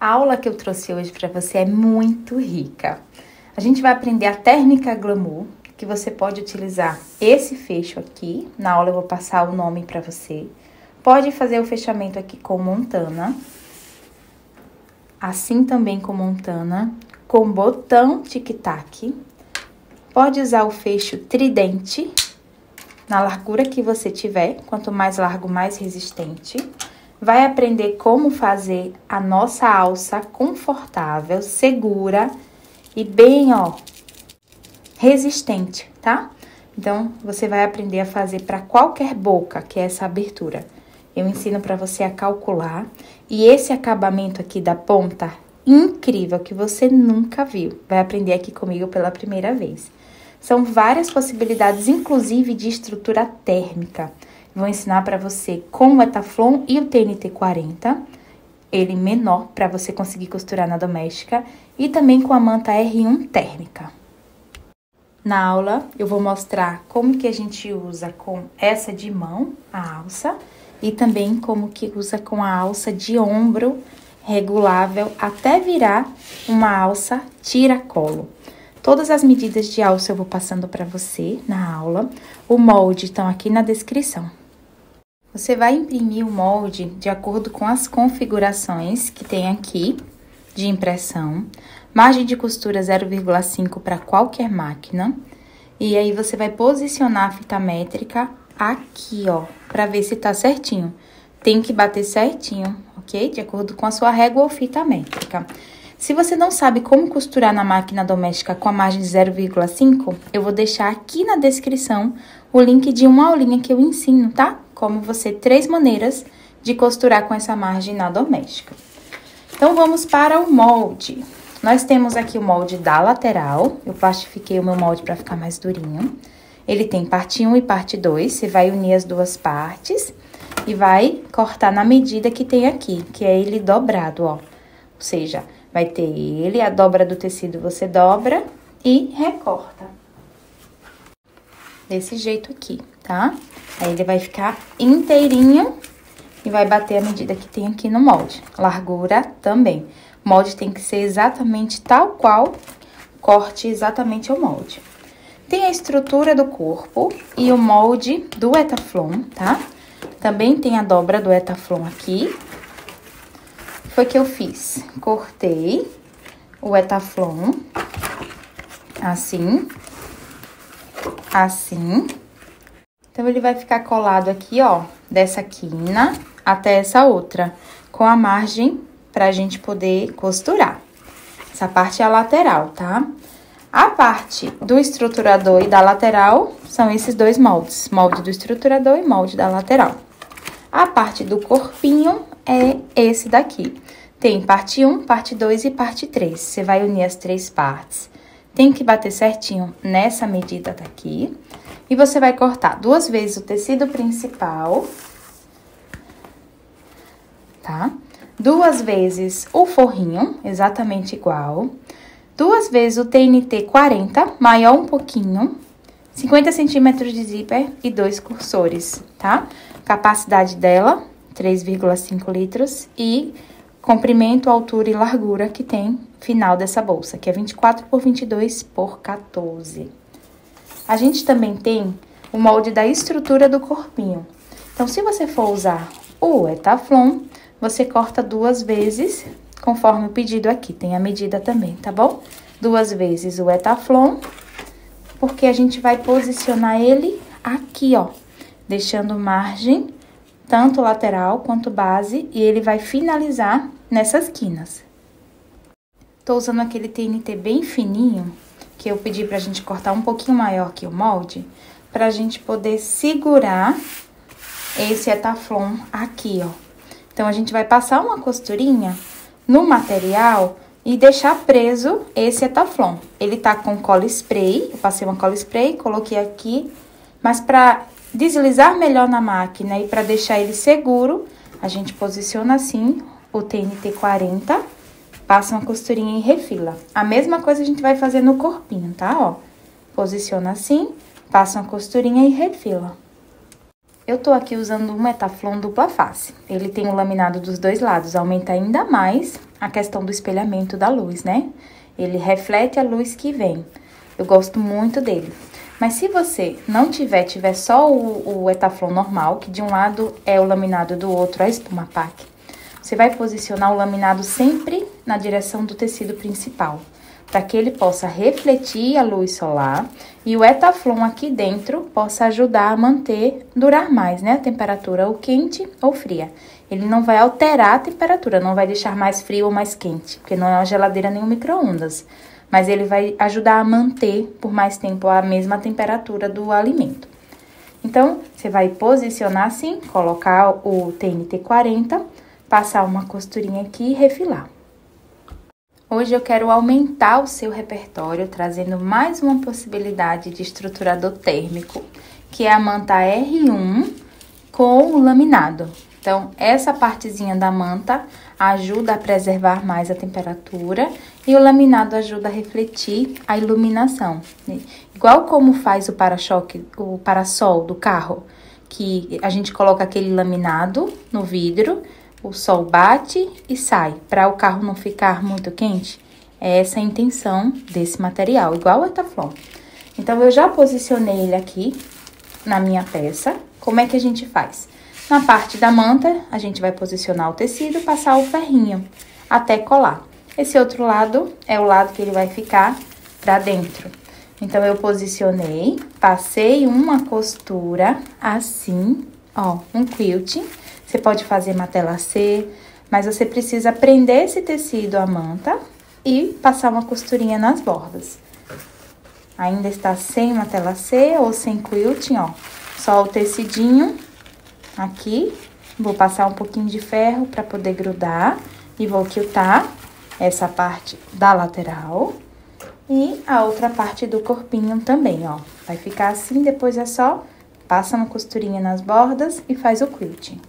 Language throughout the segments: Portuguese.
A aula que eu trouxe hoje para você é muito rica. A gente vai aprender a térmica glamour, que você pode utilizar esse fecho aqui. Na aula eu vou passar o nome para você. Pode fazer o fechamento aqui com montana. Assim também com montana, com botão tic-tac. Pode usar o fecho tridente, na largura que você tiver. Quanto mais largo, mais resistente. Vai aprender como fazer a nossa alça confortável, segura e bem, ó, resistente, tá? Então, você vai aprender a fazer para qualquer boca, que é essa abertura. Eu ensino para você a calcular. E esse acabamento aqui da ponta, incrível, que você nunca viu. Vai aprender aqui comigo pela primeira vez. São várias possibilidades, inclusive de estrutura térmica. Vou ensinar para você com o Etaflon e o TNT 40, ele menor, para você conseguir costurar na doméstica, e também com a manta R1 térmica. Na aula, eu vou mostrar como que a gente usa com essa de mão, a alça, e também como que usa com a alça de ombro regulável até virar uma alça tiracolo. Todas as medidas de alça eu vou passando para você na aula. O molde estão aqui na descrição. Você vai imprimir o molde de acordo com as configurações que tem aqui de impressão. Margem de costura 0,5 para qualquer máquina. E aí, você vai posicionar a fita métrica aqui, ó, para ver se tá certinho. Tem que bater certinho, ok? De acordo com a sua régua ou fita métrica. Se você não sabe como costurar na máquina doméstica com a margem de 0,5, eu vou deixar aqui na descrição o link de uma aulinha que eu ensino, tá? Como você 3 maneiras de costurar com essa margem na doméstica. Então, vamos para o molde. Nós temos aqui o molde da lateral. Eu plastifiquei o meu molde para ficar mais durinho. Ele tem parte 1 e parte 2. Você vai unir as duas partes e vai cortar na medida que tem aqui, que é ele dobrado, ó. Ou seja, vai ter ele, a dobra do tecido você dobra e recorta. Desse jeito aqui, tá? Aí, ele vai ficar inteirinho e vai bater a medida que tem aqui no molde. Largura também. O molde tem que ser exatamente tal qual, corte exatamente o molde. Tem a estrutura do corpo e o molde do Etaflon, tá? Também tem a dobra do Etaflon aqui. Foi que eu fiz. Cortei o Etaflon assim, assim. Então, ele vai ficar colado aqui, ó, dessa quina até essa outra, com a margem pra gente poder costurar. Essa parte é a lateral, tá? A parte do estruturador e da lateral são esses dois moldes, molde do estruturador e molde da lateral. A parte do corpinho é esse daqui. Tem parte 1, parte 2 e parte 3. Você vai unir as 3 partes. Tem que bater certinho nessa medida daqui. E você vai cortar 2 vezes o tecido principal, tá? 2 vezes o forrinho, exatamente igual. 2 vezes o TNT 40, maior um pouquinho. 50 centímetros de zíper e 2 cursores, tá? Capacidade dela, 3,5 litros. E comprimento, altura e largura que tem final dessa bolsa, que é 24 por 22 por 14. A gente também tem o molde da estrutura do corpinho. Então, se você for usar o Etaflon, você corta 2 vezes, conforme o pedido aqui. Tem a medida também, tá bom? 2 vezes o Etaflon, porque a gente vai posicionar ele aqui, ó. Deixando margem, tanto lateral quanto base, e ele vai finalizar nessas quinas. Tô usando aquele TNT bem fininho, que eu pedi pra gente cortar um pouquinho maior que o molde, pra gente poder segurar esse Etaflon aqui, ó. Então, a gente vai passar uma costurinha no material e deixar preso esse Etaflon. Ele tá com cola spray, eu passei uma cola spray, coloquei aqui, mas pra deslizar melhor na máquina e pra deixar ele seguro, a gente posiciona assim o TNT 40, passa uma costurinha e refila. A mesma coisa a gente vai fazer no corpinho, tá? Ó, posiciona assim, passa uma costurinha e refila. Eu tô aqui usando um Metaflon dupla face. Ele tem o laminado dos dois lados, aumenta ainda mais a questão do espelhamento da luz, né? Ele reflete a luz que vem. Eu gosto muito dele. Mas se você não tiver só o Etaflon normal, que de um lado é o laminado, do outro a espuma pack, você vai posicionar o laminado sempre na direção do tecido principal, para que ele possa refletir a luz solar e o Etaflon aqui dentro possa ajudar a durar mais, né? A temperatura ou quente ou fria. Ele não vai alterar a temperatura, não vai deixar mais frio ou mais quente, porque não é uma geladeira nem um micro-ondas. Mas ele vai ajudar a manter por mais tempo a mesma temperatura do alimento. Então, você vai posicionar assim, colocar o TNT 40, passar uma costurinha aqui e refilar. Hoje eu quero aumentar o seu repertório, trazendo mais uma possibilidade de estruturador térmico, que é a manta R1 com o laminado. Então, essa partezinha da manta ajuda a preservar mais a temperatura e o laminado ajuda a refletir a iluminação. Igual como faz o para-choque, o parasol do carro, que a gente coloca aquele laminado no vidro, o sol bate e sai, para o carro não ficar muito quente. É essa a intenção desse material, igual o Etaflon. Então, eu já posicionei ele aqui na minha peça. Como é que a gente faz? Na parte da manta, a gente vai posicionar o tecido, passar o ferrinho até colar. Esse outro lado é o lado que ele vai ficar pra dentro. Então, eu posicionei, passei uma costura assim, ó, um quilting. Você pode fazer matelassê, mas você precisa prender esse tecido à manta e passar uma costurinha nas bordas. Ainda está sem matelassê ou sem quilting, ó. Só o tecidinho aqui. Vou passar um pouquinho de ferro para poder grudar e vou quiltar essa parte da lateral e a outra parte do corpinho também, ó. Vai ficar assim, depois é só passa uma costurinha nas bordas e faz o quilting.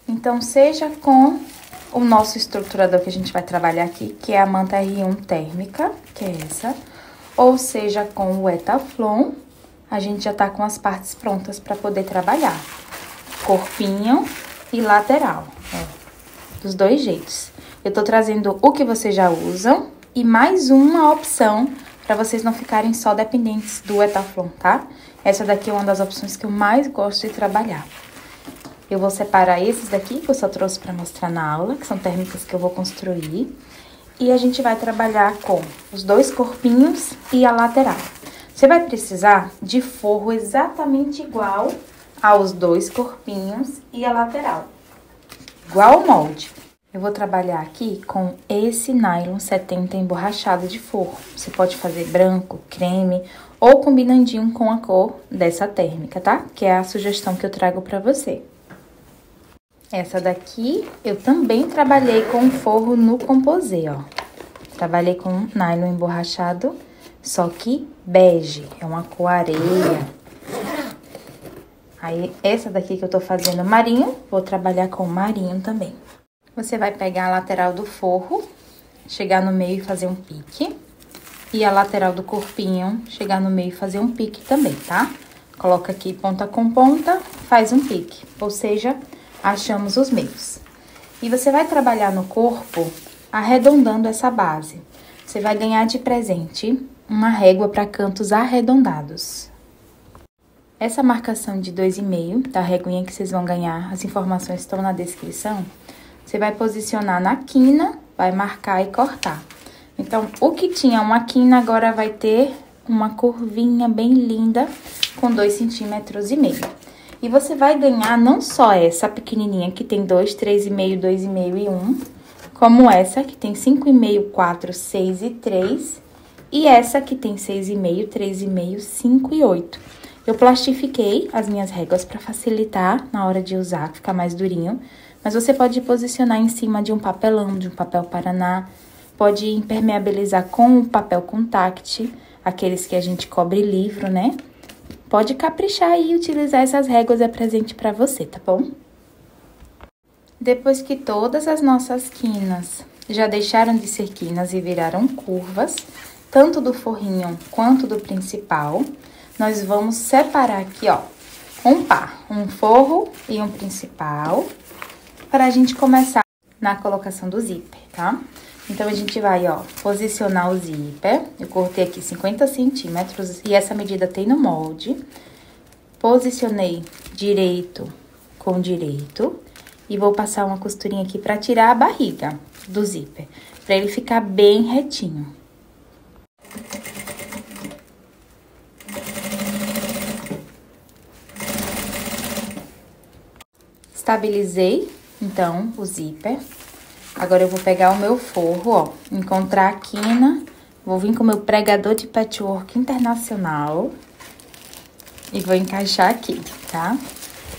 Então, seja com o nosso estruturador que a gente vai trabalhar aqui, que é a manta R1 térmica, que é essa, ou seja com o Etaflon, a gente já tá com as partes prontas para poder trabalhar. Corpinho e lateral, ó, dos dois jeitos. Eu tô trazendo o que vocês já usam e mais uma opção para vocês não ficarem só dependentes do Etaflon, tá? Essa daqui é uma das opções que eu mais gosto de trabalhar. Eu vou separar esses daqui, que eu só trouxe para mostrar na aula, que são térmicas que eu vou construir. E a gente vai trabalhar com os dois corpinhos e a lateral. Você vai precisar de forro exatamente igual aos dois corpinhos e a lateral. Igual o molde. Eu vou trabalhar aqui com esse nylon 70 emborrachado de forro. Você pode fazer branco, creme ou combinandinho com a cor dessa térmica, tá? Que é a sugestão que eu trago para você. Essa daqui, eu também trabalhei com forro no composê, ó. Trabalhei com nylon emborrachado, só que bege, é uma cor areia. Aí, essa daqui que eu tô fazendo marinho, vou trabalhar com marinho também. Você vai pegar a lateral do forro, chegar no meio e fazer um pique. E a lateral do corpinho, chegar no meio e fazer um pique também, tá? Coloca aqui ponta com ponta, faz um pique, ou seja, achamos os meios. E você vai trabalhar no corpo arredondando essa base. Você vai ganhar de presente uma régua para cantos arredondados. Essa marcação de 2,5 da réguinha que vocês vão ganhar, as informações estão na descrição. Você vai posicionar na quina, vai marcar e cortar. Então, o que tinha uma quina agora vai ter uma curvinha bem linda com 2,5 cm. E você vai ganhar não só essa pequenininha, que tem 2, 3,5, 2,5 e 1, como essa, que tem 5,5, 4, 6 e 3, e essa que tem 6,5, 3,5, 5 e 8. Eu plastifiquei as minhas réguas para facilitar na hora de usar, ficar mais durinho, mas você pode posicionar em cima de um papelão, de um papel paraná, pode impermeabilizar com o papel contact, aqueles que a gente cobre livro, né? Pode caprichar e utilizar essas réguas, é presente para você, tá bom? Depois que todas as nossas quinas já deixaram de ser quinas e viraram curvas, tanto do forrinho quanto do principal. Nós vamos separar aqui, ó, um par, um forro e um principal, para a gente começar na colocação do zíper, tá? Então, a gente vai, ó, posicionar o zíper. Eu cortei aqui 50 centímetros e essa medida tem no molde. Posicionei direito com direito e vou passar uma costurinha aqui pra tirar a barriga do zíper, pra ele ficar bem retinho. Estabilizei, então, o zíper. Agora, eu vou pegar o meu forro, ó, encontrar a quina, vou vir com o meu pregador de patchwork internacional e vou encaixar aqui, tá?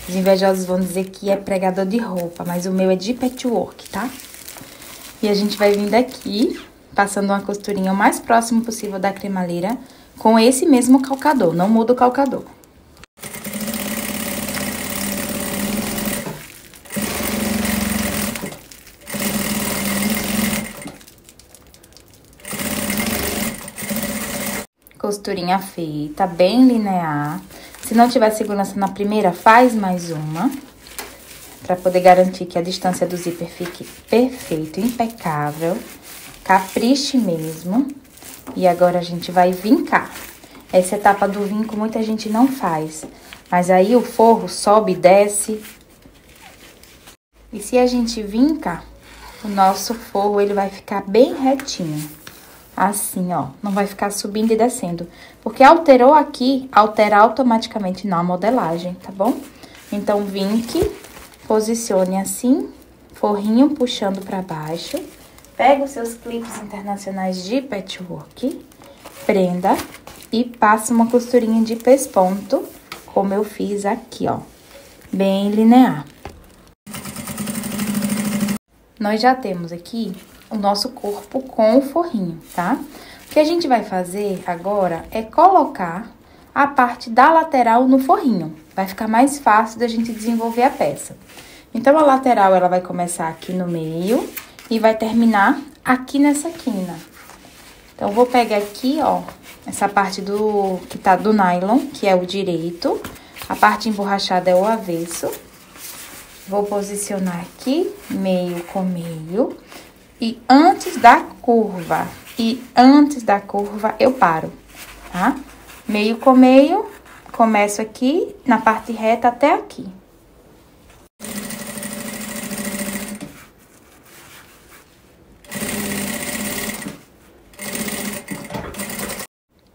Os invejosos vão dizer que é pregador de roupa, mas o meu é de patchwork, tá? E a gente vai vindo aqui, passando uma costurinha o mais próximo possível da cremaleira com esse mesmo calcador, não muda o calcador. Costurinha feita, bem linear. Se não tiver segurança na primeira, faz mais uma, pra poder garantir que a distância do zíper fique perfeito, impecável. Capriche mesmo. E agora, a gente vai vincar. Essa etapa do vinco, muita gente não faz. Mas aí, o forro sobe e desce. E se a gente vinca, o nosso forro, ele vai ficar bem retinho. Assim, ó, não vai ficar subindo e descendo. Porque alterou aqui, altera automaticamente na modelagem, tá bom? Então, vinque, posicione assim, forrinho puxando pra baixo. Pega os seus clipes internacionais de patchwork, prenda e passa uma costurinha de pesponto, como eu fiz aqui, ó, bem linear. Nós já temos aqui o nosso corpo com o forrinho, tá? O que a gente vai fazer agora é colocar a parte da lateral no forrinho. Vai ficar mais fácil da gente desenvolver a peça. Então, a lateral, ela vai começar aqui no meio e vai terminar aqui nessa quina. Então, vou pegar aqui, ó, essa parte que tá do nylon, que é o direito. A parte emborrachada é o avesso. Vou posicionar aqui, meio com meio. E antes da curva, eu paro, tá? Meio com meio, começo aqui, na parte reta até aqui.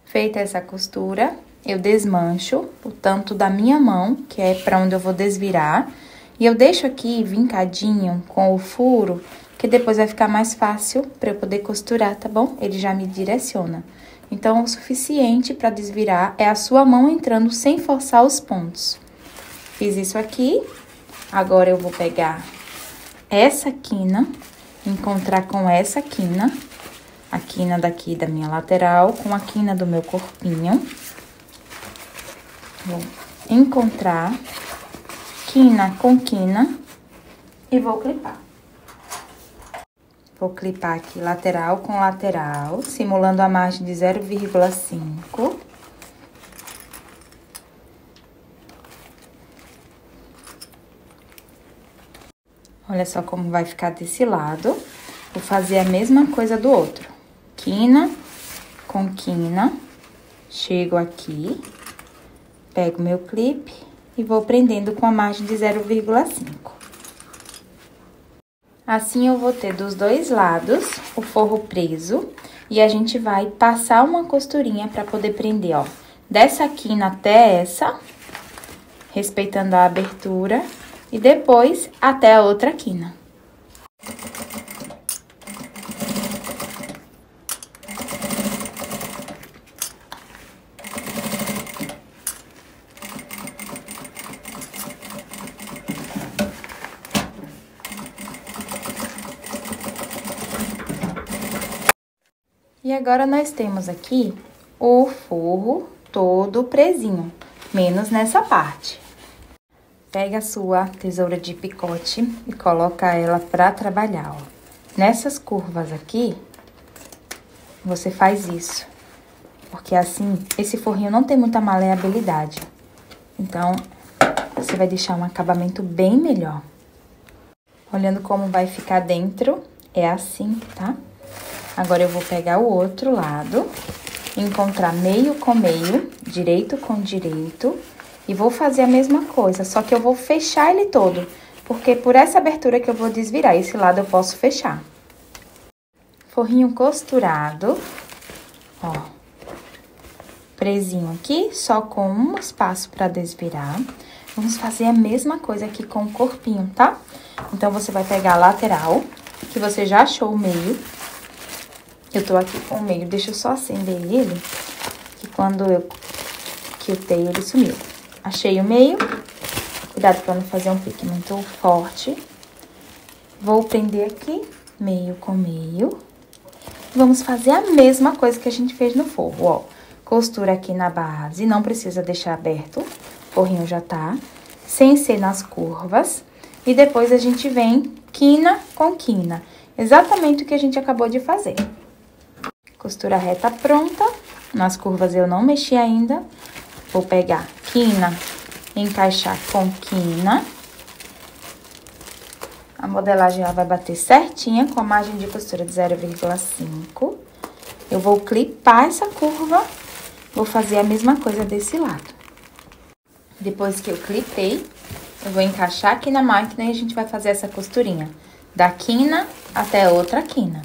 Feita essa costura, eu desmancho o tanto da minha mão, que é pra onde eu vou desvirar. E eu deixo aqui vincadinho com o furo, que depois vai ficar mais fácil pra eu poder costurar, tá bom? Ele já me direciona. Então, o suficiente pra desvirar é a sua mão entrando sem forçar os pontos. Fiz isso aqui. Agora, eu vou pegar essa quina, encontrar com essa quina, a quina daqui da minha lateral, com a quina do meu corpinho. Vou encontrar quina com quina e vou clipar. Vou clipar aqui lateral com lateral, simulando a margem de 0,5. Olha só como vai ficar desse lado. Vou fazer a mesma coisa do outro. Quina com quina. Chego aqui, pego meu clipe e vou prendendo com a margem de 0,5. Assim, eu vou ter dos dois lados o forro preso e a gente vai passar uma costurinha pra poder prender, ó. Dessa quina até essa, respeitando a abertura, e depois até a outra quina. E agora, nós temos aqui o forro todo presinho, menos nessa parte. Pega a sua tesoura de picote e coloca ela pra trabalhar, ó. Nessas curvas aqui, você faz isso. Porque assim, esse forrinho não tem muita maleabilidade. Então, você vai deixar um acabamento bem melhor. Olhando como vai ficar dentro, é assim, tá? Agora, eu vou pegar o outro lado, encontrar meio com meio, direito com direito, e vou fazer a mesma coisa, só que eu vou fechar ele todo, porque por essa abertura que eu vou desvirar, esse lado eu posso fechar. Forrinho costurado, ó, presinho aqui, só com um espaço pra desvirar. Vamos fazer a mesma coisa aqui com o corpinho, tá? Então, você vai pegar a lateral, que você já achou o meio. Eu tô aqui com o meio, deixa eu só acender ele, que quando eu quiltei, ele sumiu. Achei o meio, cuidado pra não fazer um pique muito forte. Vou prender aqui, meio com meio. Vamos fazer a mesma coisa que a gente fez no forro, ó. Costura aqui na base, não precisa deixar aberto, o forrinho já tá, sem ser nas curvas. E depois a gente vem quina com quina, exatamente o que a gente acabou de fazer. Costura reta pronta, nas curvas eu não mexi ainda. Vou pegar quina, encaixar com quina. A modelagem ela vai bater certinha com a margem de costura de 0,5. Eu vou clipar essa curva, vou fazer a mesma coisa desse lado. Depois que eu clipei, eu vou encaixar aqui na máquina e a gente vai fazer essa costurinha da quina até a outra quina.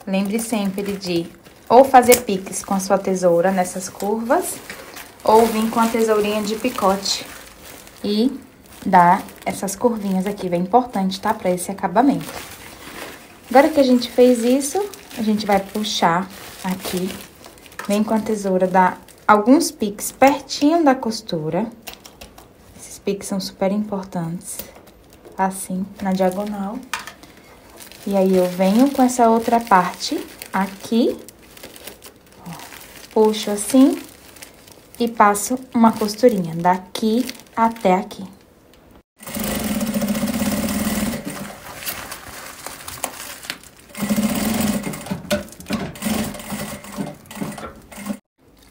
Lembre sempre de ou fazer piques com a sua tesoura nessas curvas, ou vir com a tesourinha de picote e dar essas curvinhas aqui, bem importante, tá? Pra esse acabamento. Agora que a gente fez isso, a gente vai puxar aqui, vem com a tesoura, dar alguns piques pertinho da costura. Esses piques são super importantes, assim, na diagonal. E aí, eu venho com essa outra parte aqui, ó, puxo assim e passo uma costurinha daqui até aqui.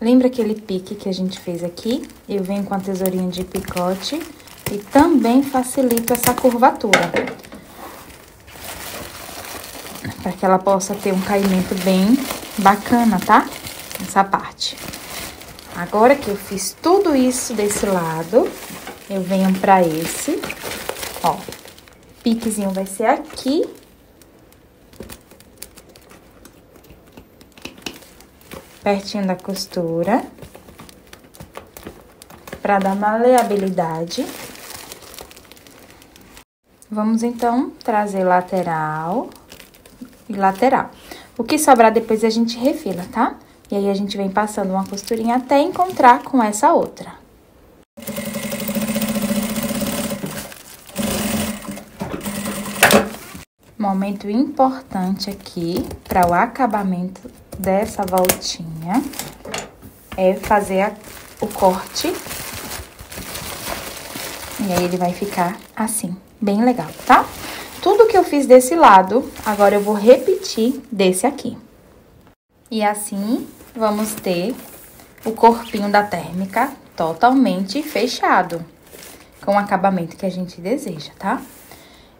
Lembra aquele pique que a gente fez aqui? Eu venho com a tesourinha de picote e também facilito essa curvatura, para que ela possa ter um caimento bem bacana, tá? Essa parte. Agora que eu fiz tudo isso desse lado, eu venho pra esse, ó. Piquezinho vai ser aqui. Pertinho da costura. Pra dar maleabilidade. Vamos, então, trazer lateral e lateral. O que sobrar depois a gente refila, tá? E aí, a gente vem passando uma costurinha até encontrar com essa outra. Momento importante aqui para o acabamento dessa voltinha é fazer o corte. E aí, ele vai ficar assim, bem legal, tá? Tudo que eu fiz desse lado, agora eu vou repetir desse aqui. E assim, vamos ter o corpinho da térmica totalmente fechado, com o acabamento que a gente deseja, tá?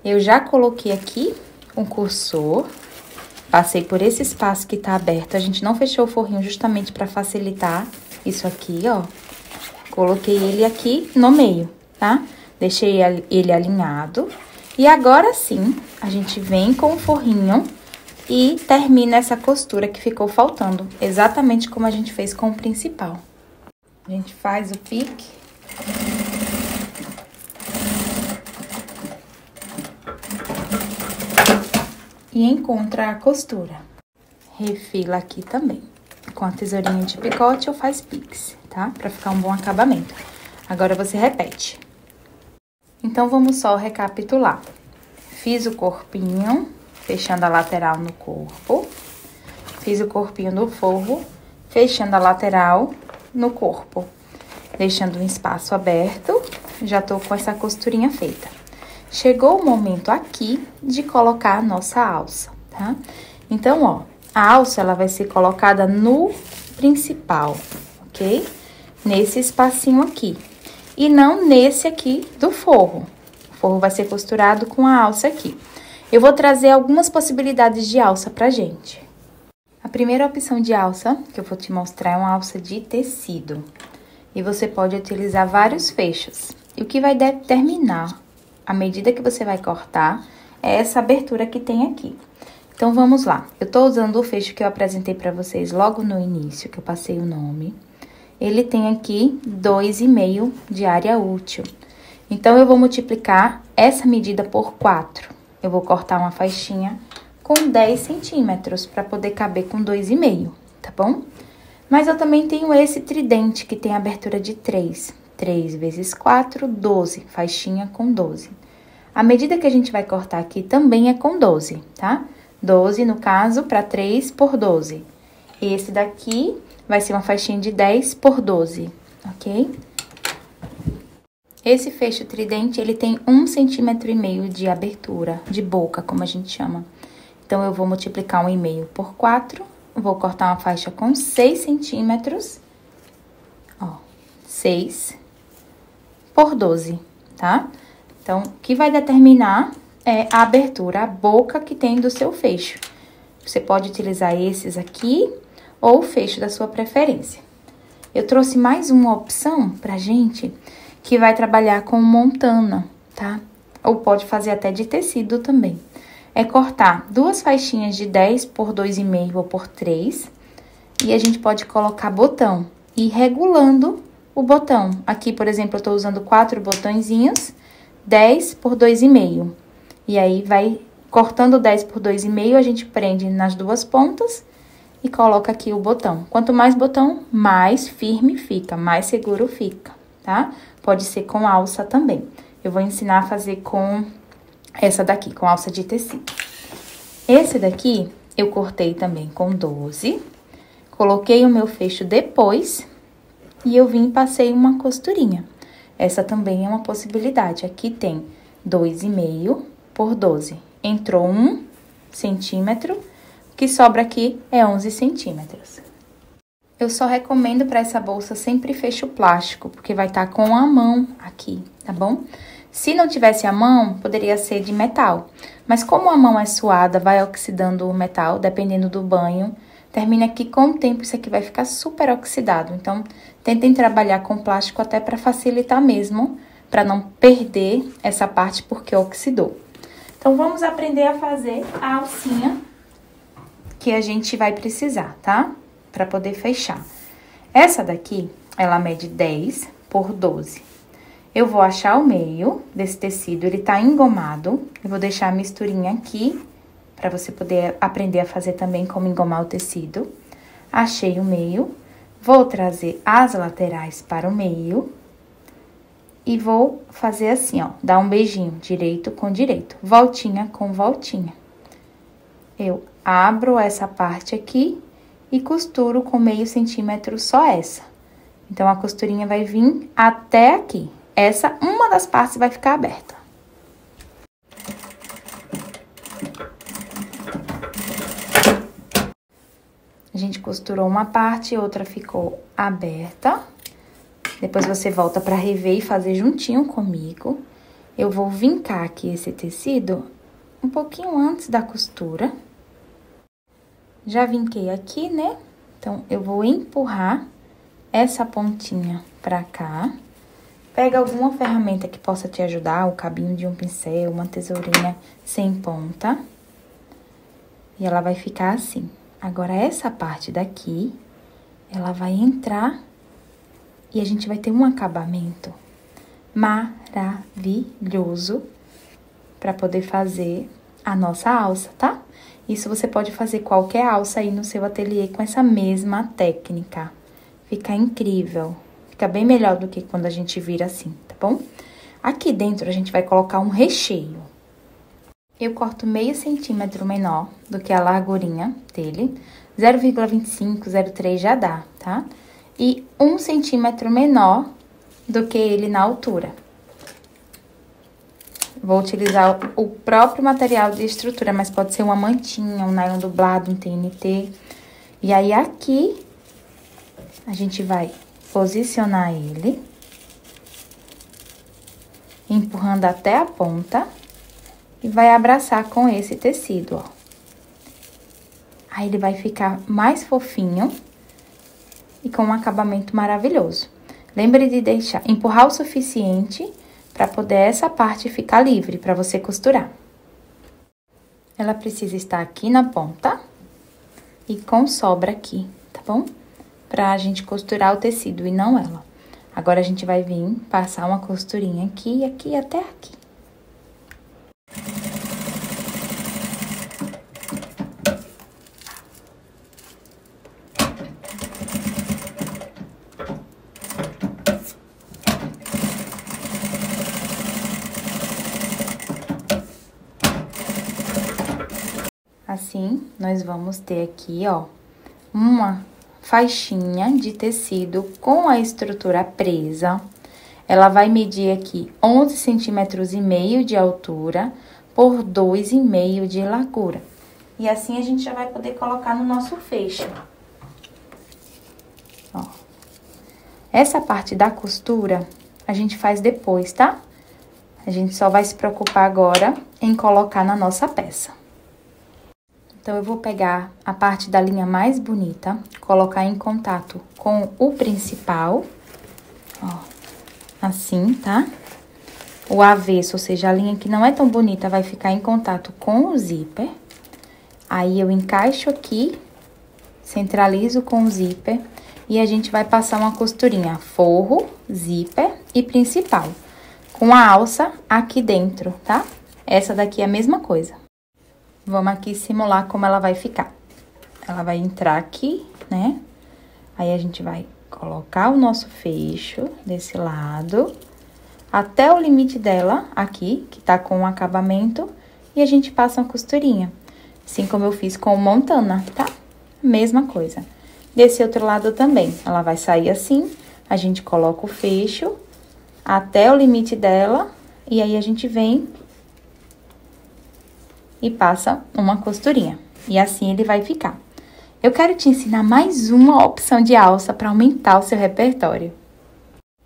Eu já coloquei aqui um cursor, passei por esse espaço que tá aberto, a gente não fechou o forrinho justamente pra facilitar isso aqui, ó. Coloquei ele aqui no meio, tá? Deixei ele alinhado. E agora sim, a gente vem com o forrinho e termina essa costura que ficou faltando, exatamente como a gente fez com o principal. A gente faz o pique. E encontra a costura. Refila aqui também. Com a tesourinha de picote ou faz piques, tá? Pra ficar um bom acabamento. Agora, você repete. Então, vamos só recapitular. Fiz o corpinho, fechando a lateral no corpo. Fiz o corpinho do forro, fechando a lateral no corpo. Deixando um espaço aberto, já tô com essa costurinha feita. Chegou o momento aqui de colocar a nossa alça, tá? Então, ó, a alça, ela vai ser colocada no principal, ok? Nesse espacinho aqui. E não nesse aqui do forro. O forro vai ser costurado com a alça aqui. Eu vou trazer algumas possibilidades de alça pra gente. A primeira opção de alça que eu vou te mostrar é uma alça de tecido. E você pode utilizar vários fechos. E o que vai determinar a medida que você vai cortar é essa abertura que tem aqui. Então, vamos lá. Eu tô usando o fecho que eu apresentei pra vocês logo no início, que eu passei o nome. Ele tem aqui 2,5 de área útil. Então, eu vou multiplicar essa medida por 4. Eu vou cortar uma faixinha com 10 centímetros pra poder caber com 2,5, tá bom? Mas eu também tenho esse tridente, que tem abertura de 3. 3 vezes 4, 12. Faixinha com 12. A medida que a gente vai cortar aqui também é com 12, tá? 12, no caso, para 3 por 12. Esse daqui vai ser uma faixinha de 10 por 12, ok? Esse fecho tridente, ele tem 1,5 centímetro de abertura, de boca, como a gente chama. Então, eu vou multiplicar 1,5 por 4. Vou cortar uma faixa com 6 centímetros, ó, 6 por 12, tá? Então, o que vai determinar é a abertura, a boca que tem do seu fecho. Você pode utilizar esses aqui ou o fecho da sua preferência. Eu trouxe mais uma opção pra gente que vai trabalhar com montana, tá? Ou pode fazer até de tecido também. É cortar 2 faixinhas de 10 por 2,5 ou por 3. E a gente pode colocar botão e ir regulando o botão. Aqui, por exemplo, eu tô usando 4 botõezinhos, 10 por 2,5. E aí, vai cortando 10 por 2,5, a gente prende nas duas pontas e coloca aqui o botão. Quanto mais botão, mais firme fica, mais seguro fica, tá? Pode ser com alça também. Eu vou ensinar a fazer com essa daqui, com alça de tecido. Esse daqui, eu cortei também com 12. Coloquei o meu fecho depois e eu vim e passei uma costurinha. Essa também é uma possibilidade. Aqui tem 2,5 por 12. Entrou 1 centímetro, o que sobra aqui é 11 centímetros. Eu só recomendo para essa bolsa sempre fecho plástico, porque vai estar com a mão aqui, tá bom? Se não tivesse a mão, poderia ser de metal. Mas como a mão é suada, vai oxidando o metal, dependendo do banho, termina que com o tempo isso aqui vai ficar super oxidado. Então, tentem trabalhar com plástico até para facilitar mesmo, para não perder essa parte porque oxidou. Então, vamos aprender a fazer a alcinha que a gente vai precisar, tá? Para poder fechar. Essa daqui, ela mede 10 por 12. Eu vou achar o meio desse tecido, ele tá engomado. Eu vou deixar a misturinha aqui, para você poder aprender a fazer também como engomar o tecido. Achei o meio, vou trazer as laterais para o meio. E vou fazer assim, ó, dar um beijinho, direito com direito, voltinha com voltinha. Eu abro essa parte aqui e costuro com meio centímetro só essa. Então, a costurinha vai vir até aqui. Essa, uma das partes vai ficar aberta. A gente costurou uma parte, outra ficou aberta. Depois você volta pra rever e fazer juntinho comigo. Eu vou vincar aqui esse tecido um pouquinho antes da costura. Já vinquei aqui, né? Então, eu vou empurrar essa pontinha pra cá. Pega alguma ferramenta que possa te ajudar, o cabinho de um pincel, uma tesourinha sem ponta. E ela vai ficar assim. Agora, essa parte daqui, ela vai entrar e a gente vai ter um acabamento maravilhoso para poder fazer a nossa alça, tá? Isso você pode fazer qualquer alça aí no seu ateliê com essa mesma técnica. Fica incrível. Fica bem melhor do que quando a gente vira assim, tá bom? Aqui dentro a gente vai colocar um recheio. Eu corto meio centímetro menor do que a largurinha dele. 0,25, 0,3 já dá, tá? E 1 centímetro menor do que ele na altura. Vou utilizar o próprio material de estrutura, mas pode ser uma mantinha, um nylon dublado, um TNT. E aí, aqui, a gente vai posicionar ele, empurrando até a ponta, e vai abraçar com esse tecido, ó. Aí, ele vai ficar mais fofinho e com um acabamento maravilhoso. Lembre de empurrar o suficiente para poder essa parte ficar livre para você costurar. Ela precisa estar aqui na ponta e com sobra aqui, tá bom? Pra gente costurar o tecido e não ela. Agora, a gente vai vir passar uma costurinha aqui, aqui até aqui. Assim, nós vamos ter aqui, ó, uma faixinha de tecido com a estrutura presa. Ela vai medir aqui 11 centímetros e meio de altura por 2,5 de largura. E assim a gente já vai poder colocar no nosso fecho. Ó. Essa parte da costura a gente faz depois, tá? A gente só vai se preocupar agora em colocar na nossa peça. Então, eu vou pegar a parte da linha mais bonita, colocar em contato com o principal, ó, assim, tá? O avesso, ou seja, a linha que não é tão bonita, vai ficar em contato com o zíper. Aí, eu encaixo aqui, centralizo com o zíper e a gente vai passar uma costurinha forro, zíper e principal, com a alça aqui dentro, tá? Essa daqui é a mesma coisa. Vamos aqui simular como ela vai ficar. Ela vai entrar aqui, né? Aí, a gente vai colocar o nosso fecho desse lado, até o limite dela aqui, que tá com o acabamento, e a gente passa uma costurinha. Assim como eu fiz com o Montana, tá? Mesma coisa. Desse outro lado também, ela vai sair assim, a gente coloca o fecho até o limite dela, e aí a gente vem e passa uma costurinha. E assim ele vai ficar. Eu quero te ensinar mais uma opção de alça para aumentar o seu repertório.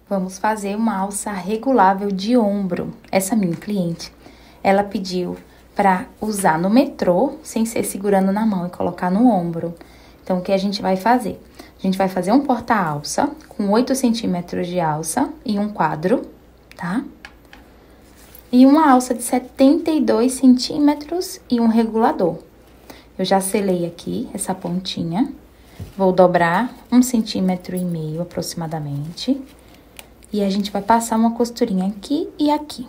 Vamos fazer uma alça regulável de ombro. Essa minha cliente, ela pediu para usar no metrô, sem ser segurando na mão e colocar no ombro. Então, o que a gente vai fazer? A gente vai fazer um porta-alça com 8 centímetros de alça e um quadro, tá? E uma alça de 72 centímetros e um regulador. Eu já selei aqui essa pontinha. Vou dobrar 1,5 centímetro aproximadamente. E a gente vai passar uma costurinha aqui e aqui.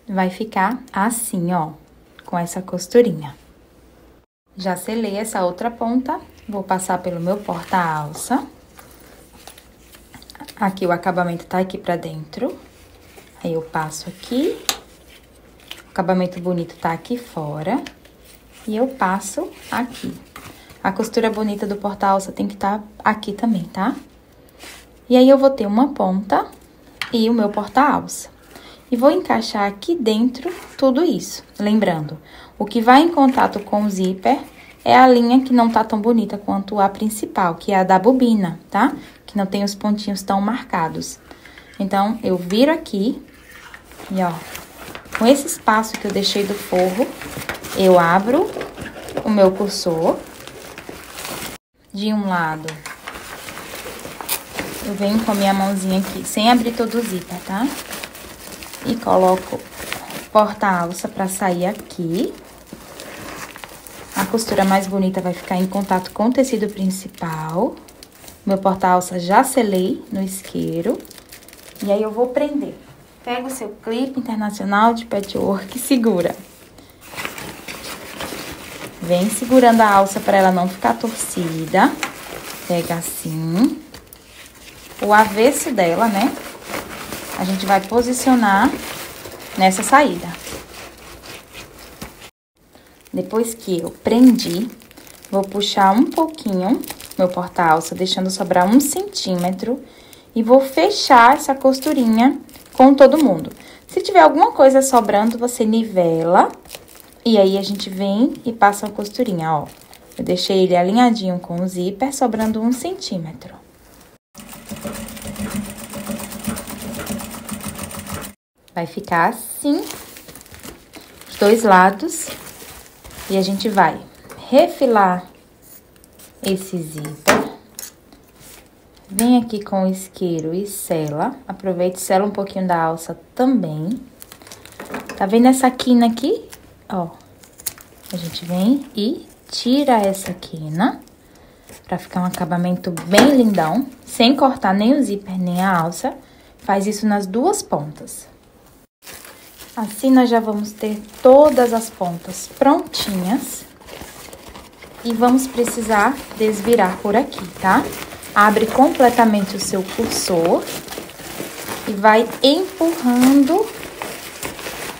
Vai ficar assim, ó, com essa costurinha. Já selei essa outra ponta, vou passar pelo meu porta-alça. Aqui o acabamento tá aqui pra dentro. Aí, eu passo aqui. O acabamento bonito tá aqui fora. E eu passo aqui. A costura bonita do porta-alça tem que estar aqui também, tá? E aí, eu vou ter uma ponta e o meu porta-alça. E vou encaixar aqui dentro tudo isso. Lembrando, o que vai em contato com o zíper é a linha que não tá tão bonita quanto a principal, que é a da bobina, tá? Que não tem os pontinhos tão marcados. Então, eu viro aqui e, ó, com esse espaço que eu deixei do forro, eu abro o meu cursor. De um lado, eu venho com a minha mãozinha aqui, sem abrir todo o zíper, tá? E coloco porta-alça pra sair aqui. A costura mais bonita vai ficar em contato com o tecido principal. Meu porta-alça já selei no isqueiro. E aí, eu vou prender. Pega o seu clipe internacional de patchwork e segura. Vem segurando a alça pra ela não ficar torcida. Pega assim, o avesso dela, né? A gente vai posicionar nessa saída. Depois que eu prendi, vou puxar um pouquinho meu porta-alça, deixando sobrar 1 centímetro. E vou fechar essa costurinha com todo mundo. Se tiver alguma coisa sobrando, você nivela. E aí, a gente vem e passa uma costurinha, ó. Eu deixei ele alinhadinho com o zíper, sobrando 1 centímetro. Vai ficar assim, os dois lados. E a gente vai refilar esse zíper. Vem aqui com o isqueiro e sela. Aproveita e sela um pouquinho da alça também. Tá vendo essa quina aqui? Ó, a gente vem e tira essa quina pra ficar um acabamento bem lindão, sem cortar nem o zíper nem a alça. Faz isso nas duas pontas. Assim, nós já vamos ter todas as pontas prontinhas. E vamos precisar desvirar por aqui, tá? Abre completamente o seu cursor e vai empurrando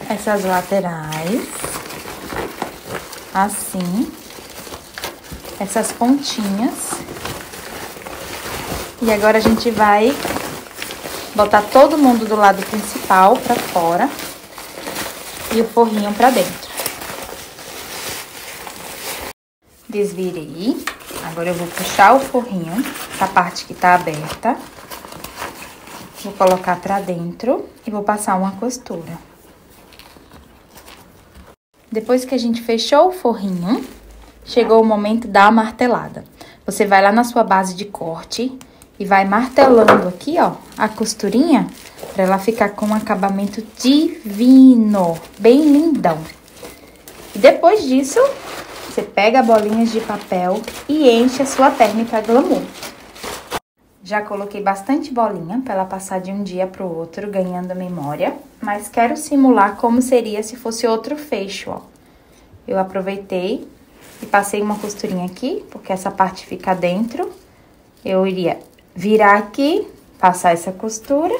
essas laterais, assim, essas pontinhas. E agora a gente vai botar todo mundo do lado principal pra fora e o forrinho pra dentro. Desvirei. Agora eu vou puxar o forrinho, essa parte que tá aberta. Vou colocar pra dentro e vou passar uma costura. Depois que a gente fechou o forrinho, chegou o momento da martelada. Você vai lá na sua base de corte e vai martelando aqui, ó, a costurinha, pra ela ficar com um acabamento divino, bem lindão. E depois disso, você pega bolinhas de papel e enche a sua térmica glamour. Já coloquei bastante bolinha para ela passar de um dia para o outro, ganhando memória. Mas quero simular como seria se fosse outro fecho, ó. Eu aproveitei e passei uma costurinha aqui, porque essa parte fica dentro. Eu iria virar aqui, passar essa costura.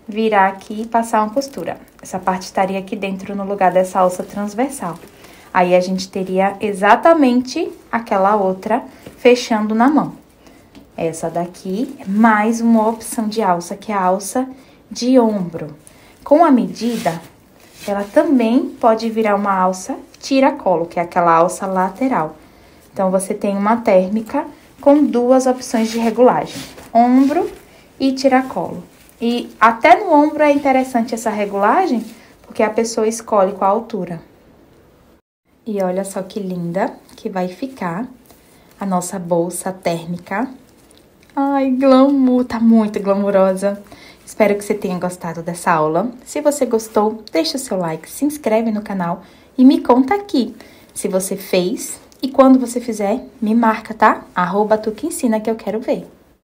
Virar aqui e passar uma costura. Essa parte estaria aqui dentro no lugar dessa alça transversal. Aí, a gente teria exatamente aquela outra fechando na mão. Essa daqui é mais uma opção de alça, que é a alça de ombro. Com a medida, ela também pode virar uma alça tiracolo, que é aquela alça lateral. Então, você tem uma térmica com duas opções de regulagem, ombro e tiracolo. E até no ombro é interessante essa regulagem, porque a pessoa escolhe qual altura. E olha só que linda que vai ficar a nossa bolsa térmica. Ai, glamour, tá muito glamurosa. Espero que você tenha gostado dessa aula. Se você gostou, deixa o seu like, se inscreve no canal e me conta aqui se você fez. E quando você fizer, me marca, tá? @tuqueensina que eu quero ver.